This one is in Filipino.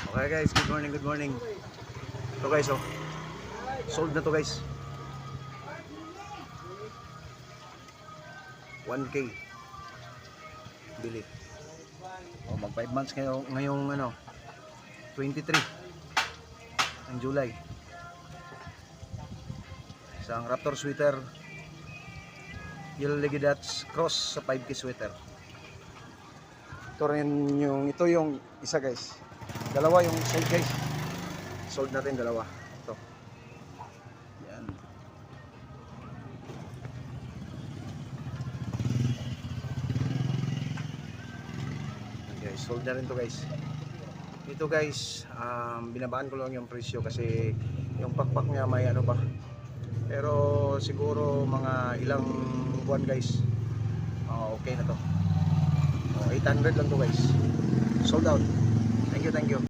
Okay guys, good morning, good morning. Ito guys, oh. Sold na to guys. 1K. Bili. Oh, mag 5 months ngayong ano, 23 ng July. Isang Raptor sweater, Yellow Legidats cross sa 5K sweater. Ito yung isa guys. Dalawa yung sold guys. Sold natin dalawa. Ito. Yan. Guys, sold na rin to guys. Ito guys, binabaan ko lang yung presyo kasi yung pakpak niya may ano pa. Pero siguro mga ilang buwan guys. Okay na to. 800 lang to guys. Sold out. Thank you, thank you.